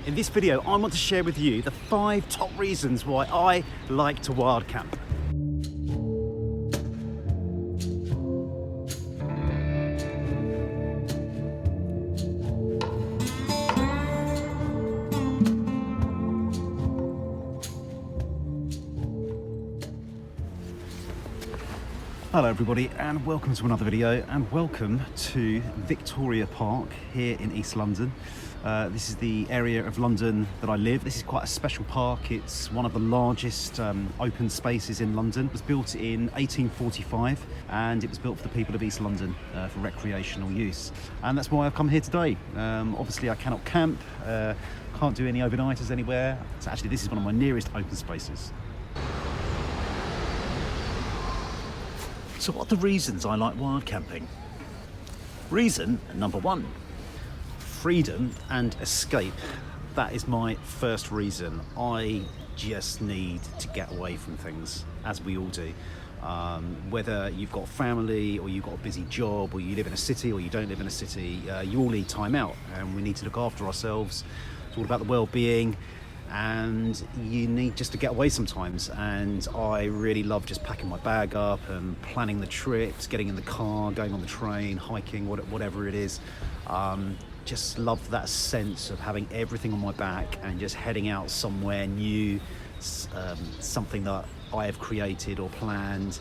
In this video, I want to share with you the 5 top reasons why I like to wild camp. Hello everybody and welcome to another video, and welcome to Victoria Park here in East London. This is the area of London that I live. This is quite a special park. It's one of the largest open spaces in London. It was built in 1845 and it was built for the people of East London for recreational use. And that's why I've come here today. Obviously I cannot camp, can't do any overnighters anywhere. So actually this is one of my nearest open spaces. So what are the reasons I like wild camping? Reason number 1, freedom and escape. That is my first reason. I just need to get away from things, as we all do. Whether you've got family or you've got a busy job or you live in a city or you don't live in a city, you all need time out, and we need to look after ourselves. It's all about the well-being, and you need just to get away sometimes. And I really love just packing my bag up and planning the trips, getting in the car, going on the train, hiking, whatever it is. Just love that sense of having everything on my back and just heading out somewhere new, something that I have created or planned.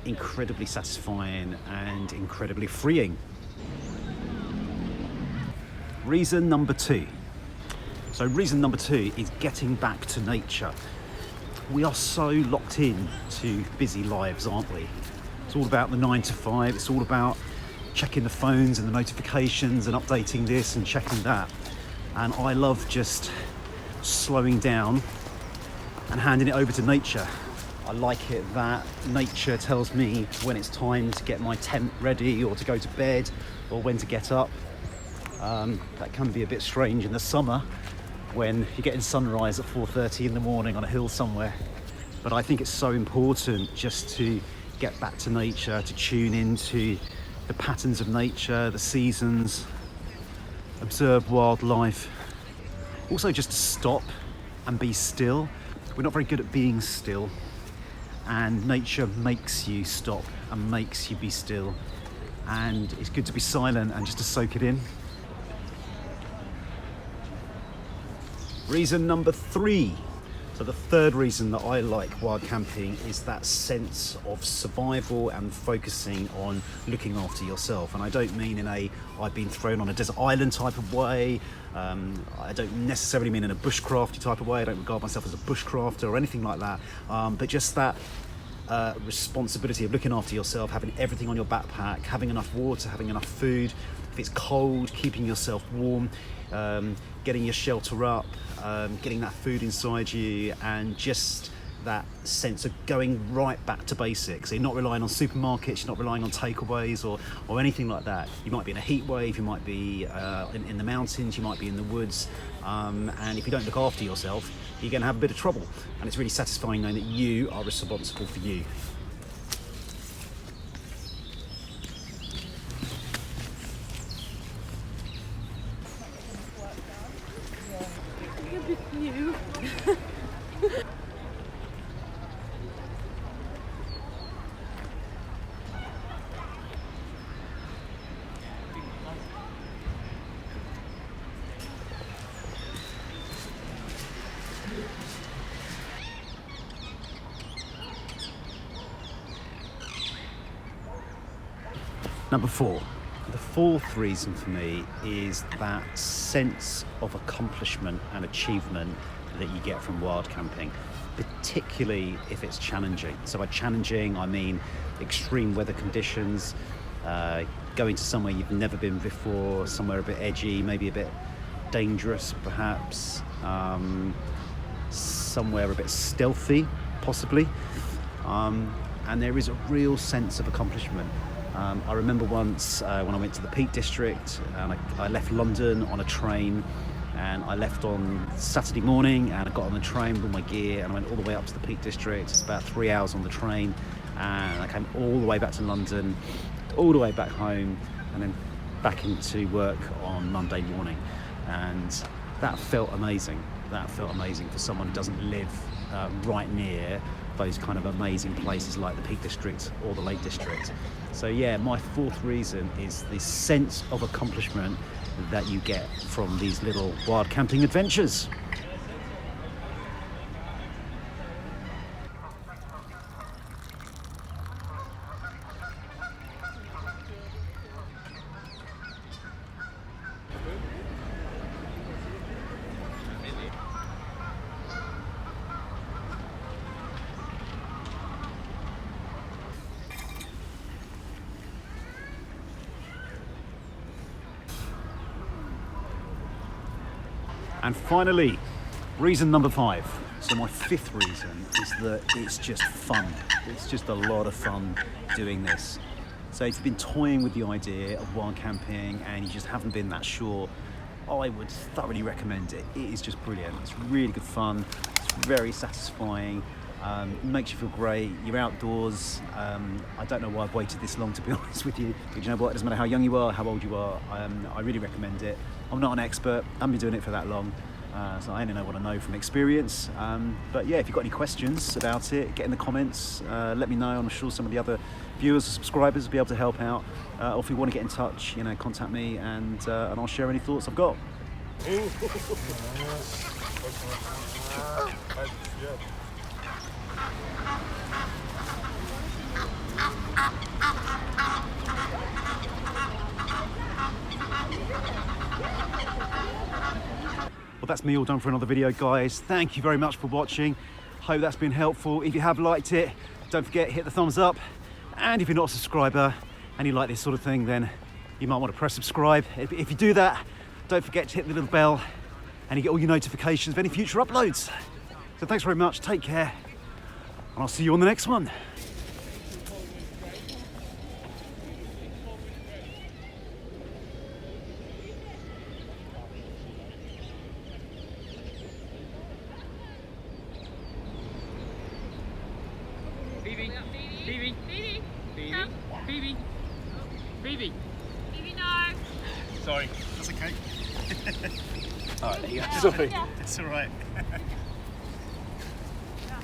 Incredibly satisfying and incredibly freeing. Reason number 2. So reason number 2 is getting back to nature. We are so locked in to busy lives, aren't we? It's all about the 9 to 5. It's all about checking the phones and the notifications and updating this and checking that. And I love just slowing down and handing it over to nature. I like it that nature tells me when it's time to get my tent ready or to go to bed or when to get up. That can be a bit strange in the summer when you're getting sunrise at 4:30 in the morning on a hill somewhere. But I think it's so important just to get back to nature, to tune into the patterns of nature, the seasons, observe wildlife. Also just to stop and be still. We're not very good at being still, and nature makes you stop and makes you be still. And it's good to be silent and just to soak it in. Reason number 3. So the third reason that I like wild camping is that sense of survival and focusing on looking after yourself. And I don't mean in a I've been thrown on a desert island type of way. I don't necessarily mean in a bushcrafty type of way. I don't regard myself as a bushcrafter or anything like that. But just that responsibility of looking after yourself, having everything on your backpack, having enough water, having enough food. If it's cold, keeping yourself warm, getting your shelter up, getting that food inside you, and just that sense of going right back to basics. So you're not relying on supermarkets, you're not relying on takeaways or anything like that. You might be in a heat wave, you might be in the mountains, you might be in the woods, and if you don't look after yourself, you're going to have a bit of trouble. And it's really satisfying knowing that you are responsible for you. Number 4. The fourth reason for me is that sense of accomplishment and achievement that you get from wild camping, particularly if it's challenging. So by challenging, I mean extreme weather conditions, going to somewhere you've never been before, somewhere a bit edgy, maybe a bit dangerous perhaps, somewhere a bit stealthy possibly, and there is a real sense of accomplishment. I remember once when I went to the Peak District, and I left London on a train, and I left on Saturday morning, and I got on the train with all my gear and I went all the way up to the Peak District. It's about 3 hours on the train, and I came all the way back to London, all the way back home, and then back into work on Monday morning. And that felt amazing. That felt amazing for someone who doesn't live right near those kind of amazing places like the Peak District or the Lake District. So yeah, my fourth reason is the sense of accomplishment that you get from these little wild camping adventures. And finally, reason number 5. So my fifth reason is that it's just fun. It's just a lot of fun doing this. So if you've been toying with the idea of wild camping and you just haven't been that sure, I would thoroughly recommend it. It is just brilliant. It's really good fun. It's very satisfying. It makes you feel great. You're outdoors. I don't know why I've waited this long, to be honest with you. But you know what? It doesn't matter how young you are, how old you are. I really recommend it. I'm not an expert. I haven't been doing it for that long. So I only know what I know from experience. But yeah, if you've got any questions about it, get in the comments. Let me know. I'm sure some of the other viewers or subscribers will be able to help out. Or if you want to get in touch, you know, contact me and I'll share any thoughts I've got. Well, that's me all done for another video, guys. Thank you very much for watching. Hope that's been helpful. If you have liked it, don't forget, hit the thumbs up. And if you're not a subscriber and you like this sort of thing, then you might want to press subscribe. If you do that, don't forget to hit the little bell and you get all your notifications of any future uploads. So thanks very much, take care, and I'll see you on the next one. Phoebe, Phoebe, Phoebe, Phoebe, Phoebe, Phoebe. Phoebe, no. Sorry, that's okay. Alright, there you go. Sorry. Yeah. It's all right.